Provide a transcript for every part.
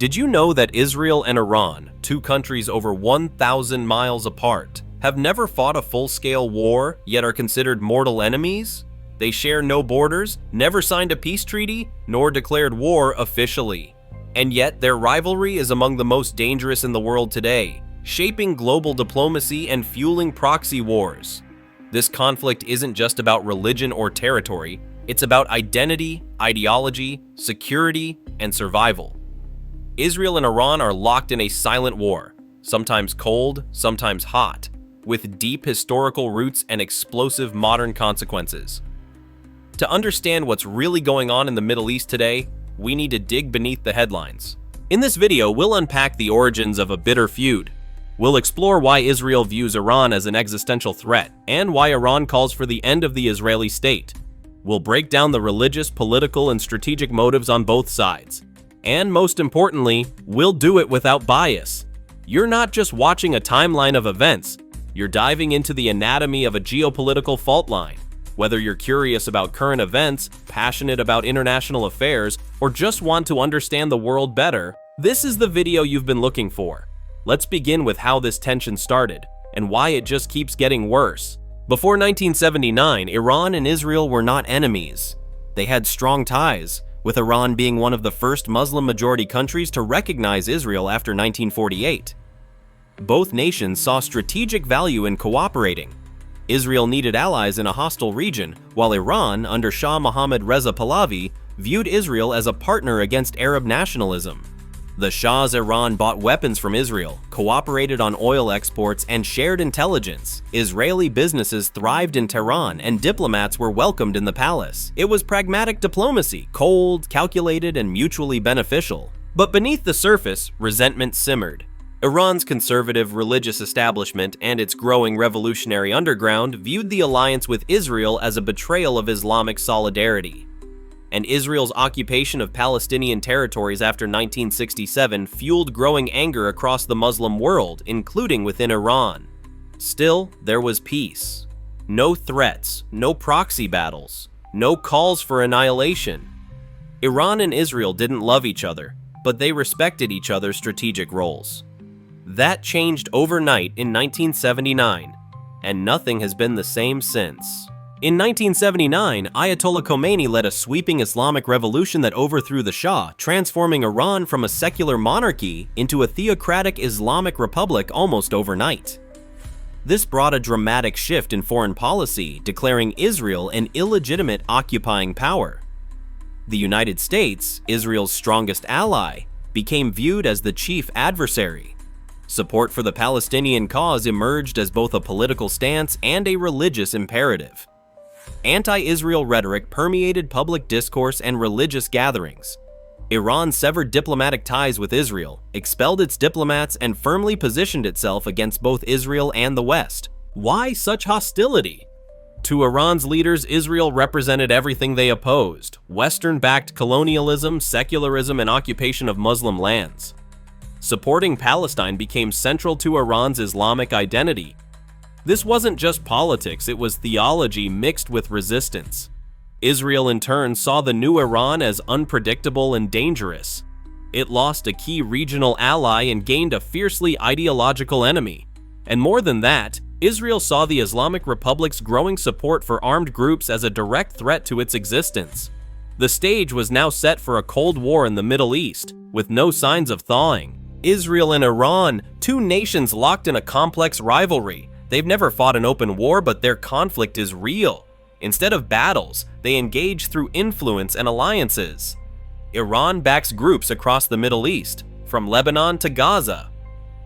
Did you know that Israel and Iran, two countries over 1,000 miles apart, have never fought a full-scale war, yet are considered mortal enemies? They share no borders, never signed a peace treaty, nor declared war officially. And yet their rivalry is among the most dangerous in the world today, shaping global diplomacy and fueling proxy wars. This conflict isn't just about religion or territory, it's about identity, ideology, security, and survival. Israel and Iran are locked in a silent war, sometimes cold, sometimes hot, with deep historical roots and explosive modern consequences. To understand what's really going on in the Middle East today, we need to dig beneath the headlines. In this video, we'll unpack the origins of a bitter feud. We'll explore why Israel views Iran as an existential threat, and why Iran calls for the end of the Israeli state. We'll break down the religious, political, and strategic motives on both sides. And most importantly, we'll do it without bias. You're not just watching a timeline of events, you're diving into the anatomy of a geopolitical fault line. Whether you're curious about current events, passionate about international affairs, or just want to understand the world better, this is the video you've been looking for. Let's begin with how this tension started, and why it just keeps getting worse. Before 1979, Iran and Israel were not enemies. They had strong ties, with Iran being one of the first Muslim-majority countries to recognize Israel after 1948. Both nations saw strategic value in cooperating. Israel needed allies in a hostile region, while Iran, under Shah Mohammad Reza Pahlavi, viewed Israel as a partner against Arab nationalism. The Shah's Iran bought weapons from Israel, cooperated on oil exports, and shared intelligence. Israeli businesses thrived in Tehran, and diplomats were welcomed in the palace. It was pragmatic diplomacy, cold, calculated, and mutually beneficial. But beneath the surface, resentment simmered. Iran's conservative religious establishment and its growing revolutionary underground viewed the alliance with Israel as a betrayal of Islamic solidarity. And Israel's occupation of Palestinian territories after 1967 fueled growing anger across the Muslim world, including within Iran. Still, there was peace. No threats, no proxy battles, no calls for annihilation. Iran and Israel didn't love each other, but they respected each other's strategic roles. That changed overnight in 1979, and nothing has been the same since. In 1979, Ayatollah Khomeini led a sweeping Islamic revolution that overthrew the Shah, transforming Iran from a secular monarchy into a theocratic Islamic republic almost overnight. This brought a dramatic shift in foreign policy, declaring Israel an illegitimate occupying power. The United States, Israel's strongest ally, became viewed as the chief adversary. Support for the Palestinian cause emerged as both a political stance and a religious imperative. Anti-Israel rhetoric permeated public discourse and religious gatherings. Iran severed diplomatic ties with Israel, expelled its diplomats, and firmly positioned itself against both Israel and the West. Why such hostility? To Iran's leaders, Israel represented everything they opposed: Western-backed colonialism, secularism, and occupation of Muslim lands. Supporting Palestine became central to Iran's Islamic identity. This wasn't just politics, it was theology mixed with resistance. Israel in turn saw the new Iran as unpredictable and dangerous. It lost a key regional ally and gained a fiercely ideological enemy. And more than that, Israel saw the Islamic Republic's growing support for armed groups as a direct threat to its existence. The stage was now set for a Cold War in the Middle East, with no signs of thawing. Israel and Iran, two nations locked in a complex rivalry. They've never fought an open war, but their conflict is real. Instead of battles, they engage through influence and alliances. Iran backs groups across the Middle East, from Lebanon to Gaza.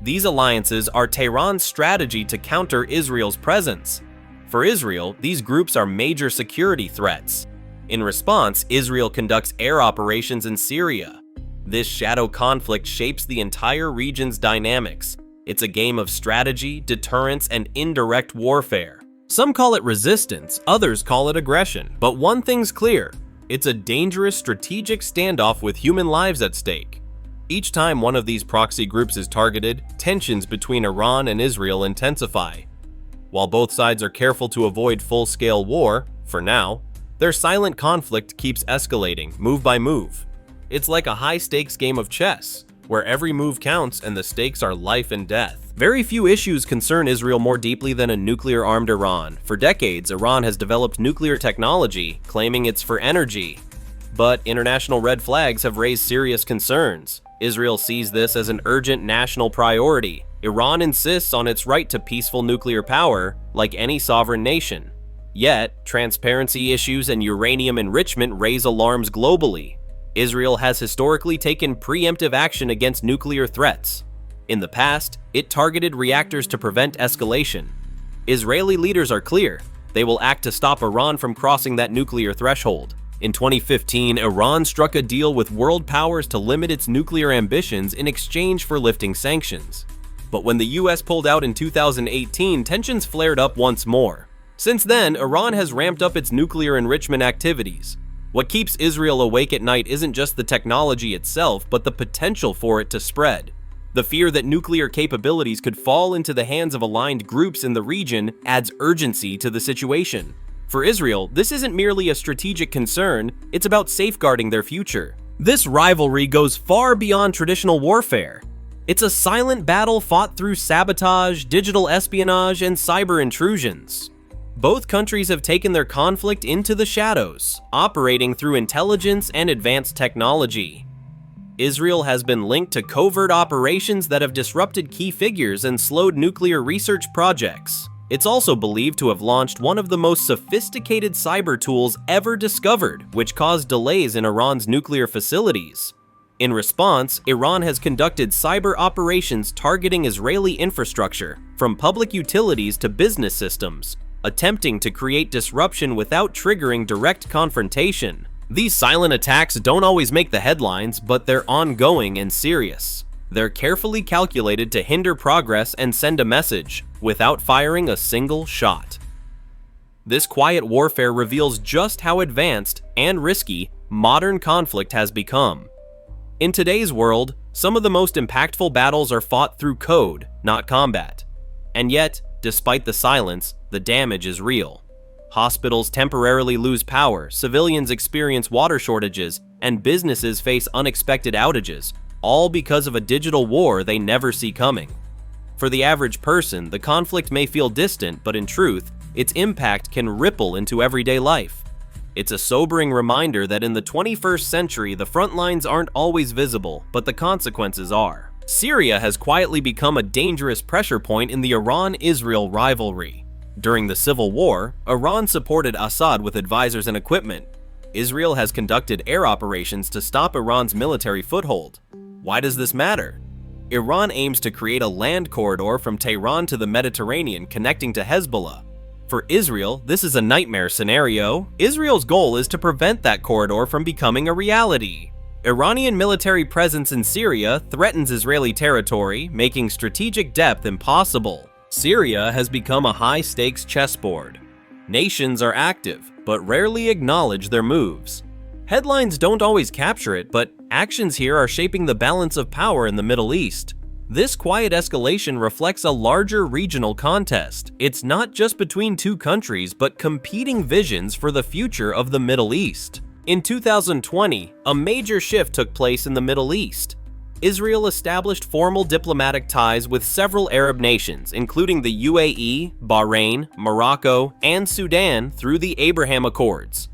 These alliances are Tehran's strategy to counter Israel's presence. For Israel, these groups are major security threats. In response, Israel conducts air operations in Syria. This shadow conflict shapes the entire region's dynamics. It's a game of strategy, deterrence, and indirect warfare. Some call it resistance, others call it aggression. But one thing's clear: it's a dangerous strategic standoff with human lives at stake. Each time one of these proxy groups is targeted, tensions between Iran and Israel intensify. While both sides are careful to avoid full-scale war, for now, their silent conflict keeps escalating, move by move. It's like a high-stakes game of chess. where every move counts and the stakes are life and death. Very few issues concern Israel more deeply than a nuclear-armed Iran. For decades, Iran has developed nuclear technology, claiming it's for energy. But international red flags have raised serious concerns. Israel sees this as an urgent national priority. Iran insists on its right to peaceful nuclear power, like any sovereign nation. Yet, transparency issues and uranium enrichment raise alarms globally. Israel has historically taken preemptive action against nuclear threats. In the past, it targeted reactors to prevent escalation. Israeli leaders are clear. They will act to stop Iran from crossing that nuclear threshold. In 2015, Iran struck a deal with world powers to limit its nuclear ambitions in exchange for lifting sanctions. But when the US pulled out in 2018, tensions flared up once more. Since then, Iran has ramped up its nuclear enrichment activities. What keeps Israel awake at night isn't just the technology itself, but the potential for it to spread. The fear that nuclear capabilities could fall into the hands of aligned groups in the region adds urgency to the situation. For Israel, this isn't merely a strategic concern, it's about safeguarding their future. This rivalry goes far beyond traditional warfare. It's a silent battle fought through sabotage, digital espionage, and cyber intrusions. Both countries have taken their conflict into the shadows, operating through intelligence and advanced technology. Israel has been linked to covert operations that have disrupted key figures and slowed nuclear research projects. It's also believed to have launched one of the most sophisticated cyber tools ever discovered, which caused delays in Iran's nuclear facilities. In response, Iran has conducted cyber operations targeting Israeli infrastructure, from public utilities to business systems, attempting to create disruption without triggering direct confrontation. These silent attacks don't always make the headlines, but they're ongoing and serious. They're carefully calculated to hinder progress and send a message, without firing a single shot. This quiet warfare reveals just how advanced and risky modern conflict has become. In today's world, some of the most impactful battles are fought through code, not combat. And yet, despite the silence, the damage is real. Hospitals temporarily lose power, civilians experience water shortages, and businesses face unexpected outages, all because of a digital war they never see coming. For the average person, the conflict may feel distant, but in truth, its impact can ripple into everyday life. It's a sobering reminder that in the 21st century, the front lines aren't always visible, but the consequences are. Syria has quietly become a dangerous pressure point in the Iran-Israel rivalry. During the civil war, Iran supported Assad with advisors and equipment. Israel has conducted air operations to stop Iran's military foothold. Why does this matter? Iran aims to create a land corridor from Tehran to the Mediterranean connecting to Hezbollah. For Israel, this is a nightmare scenario. Israel's goal is to prevent that corridor from becoming a reality. Iranian military presence in Syria threatens Israeli territory, making strategic depth impossible. Syria has become a high-stakes chessboard. Nations are active, but rarely acknowledge their moves. Headlines don't always capture it, but actions here are shaping the balance of power in the Middle East. This quiet escalation reflects a larger regional contest. It's not just between two countries, but competing visions for the future of the Middle East. In 2020, a major shift took place in the Middle East. Israel established formal diplomatic ties with several Arab nations, including the UAE, Bahrain, Morocco, and Sudan through the Abraham Accords.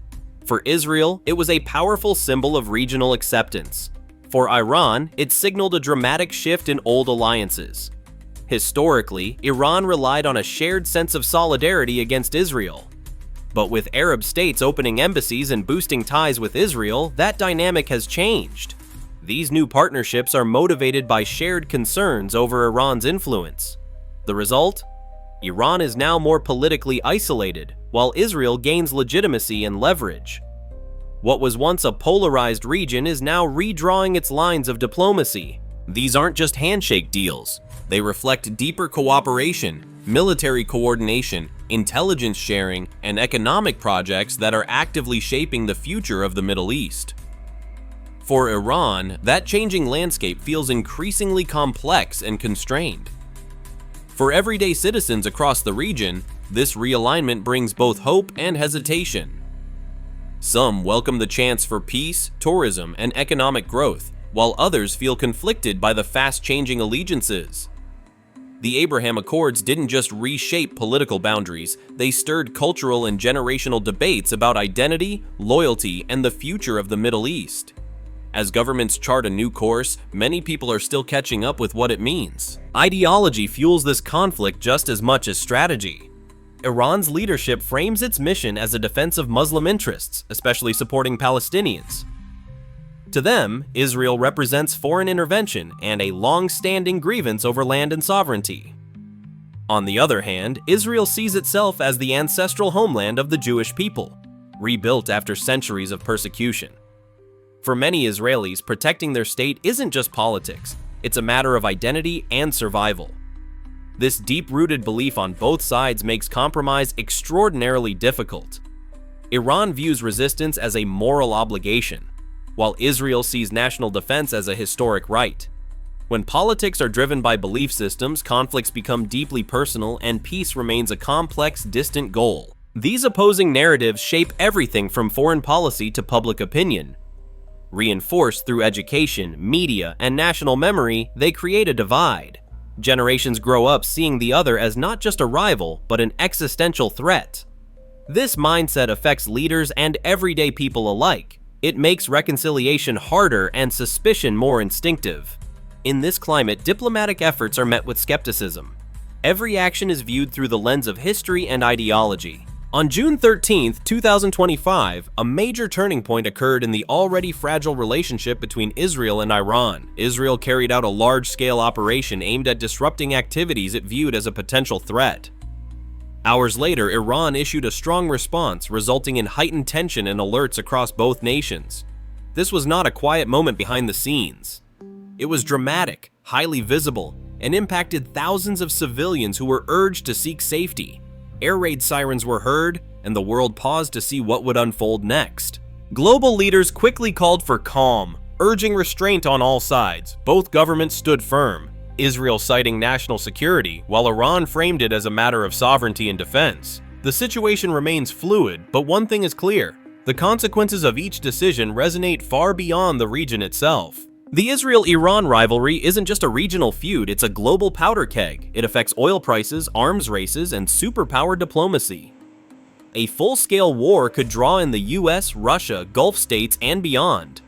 For Israel, it was a powerful symbol of regional acceptance. For Iran, it signaled a dramatic shift in old alliances. Historically, Iran relied on a shared sense of solidarity against Israel. But with Arab states opening embassies and boosting ties with Israel, that dynamic has changed. These new partnerships are motivated by shared concerns over Iran's influence. The result? Iran is now more politically isolated, while Israel gains legitimacy and leverage. What was once a polarized region is now redrawing its lines of diplomacy. These aren't just handshake deals. They reflect deeper cooperation, military coordination, intelligence sharing, and economic projects that are actively shaping the future of the Middle East. For Iran, that changing landscape feels increasingly complex and constrained. For everyday citizens across the region, this realignment brings both hope and hesitation. Some welcome the chance for peace, tourism, and economic growth, while others feel conflicted by the fast-changing allegiances. The Abraham Accords didn't just reshape political boundaries, they stirred cultural and generational debates about identity, loyalty, and the future of the Middle East. As governments chart a new course, many people are still catching up with what it means. Ideology fuels this conflict just as much as strategy. Iran's leadership frames its mission as a defense of Muslim interests, especially supporting Palestinians. To them, Israel represents foreign intervention and a long-standing grievance over land and sovereignty. On the other hand, Israel sees itself as the ancestral homeland of the Jewish people, rebuilt after centuries of persecution. For many Israelis, protecting their state isn't just politics, it's a matter of identity and survival. This deep-rooted belief on both sides makes compromise extraordinarily difficult. Iran views resistance as a moral obligation, while Israel sees national defense as a historic right. When politics are driven by belief systems, conflicts become deeply personal and peace remains a complex, distant goal. These opposing narratives shape everything from foreign policy to public opinion. Reinforced through education, media, and national memory, they create a divide. Generations grow up seeing the other as not just a rival, but an existential threat. This mindset affects leaders and everyday people alike. It makes reconciliation harder and suspicion more instinctive. In this climate, diplomatic efforts are met with skepticism. Every action is viewed through the lens of history and ideology. On June 13, 2025, a major turning point occurred in the already fragile relationship between Israel and Iran. Israel carried out a large-scale operation aimed at disrupting activities it viewed as a potential threat. Hours later, Iran issued a strong response, resulting in heightened tension and alerts across both nations. This was not a quiet moment behind the scenes. It was dramatic, highly visible, and impacted thousands of civilians who were urged to seek safety. Air raid sirens were heard, and the world paused to see what would unfold next. Global leaders quickly called for calm, urging restraint on all sides. Both governments stood firm, Israel citing national security, while Iran framed it as a matter of sovereignty and defense. The situation remains fluid, but one thing is clear: the consequences of each decision resonate far beyond the region itself. The Israel-Iran rivalry isn't just a regional feud, it's a global powder keg. It affects oil prices, arms races, and superpower diplomacy. A full-scale war could draw in the US, Russia, Gulf states, and beyond.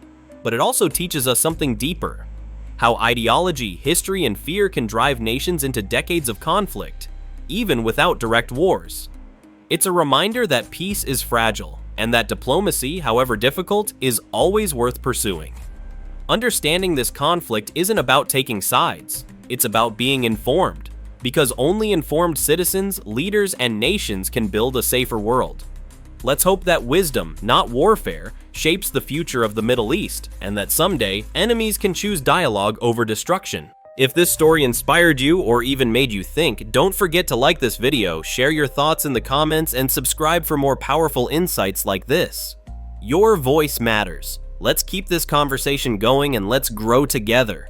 But it also teaches us something deeper: how ideology, history, and fear can drive nations into decades of conflict, even without direct wars. It's a reminder that peace is fragile, and that diplomacy, however difficult, is always worth pursuing. Understanding this conflict isn't about taking sides, it's about being informed, because only informed citizens, leaders, and nations can build a safer world. Let's hope that wisdom, not warfare, shapes the future of the Middle East, and that someday, enemies can choose dialogue over destruction. If this story inspired you or even made you think, don't forget to like this video, share your thoughts in the comments, and subscribe for more powerful insights like this. Your voice matters. Let's keep this conversation going and let's grow together.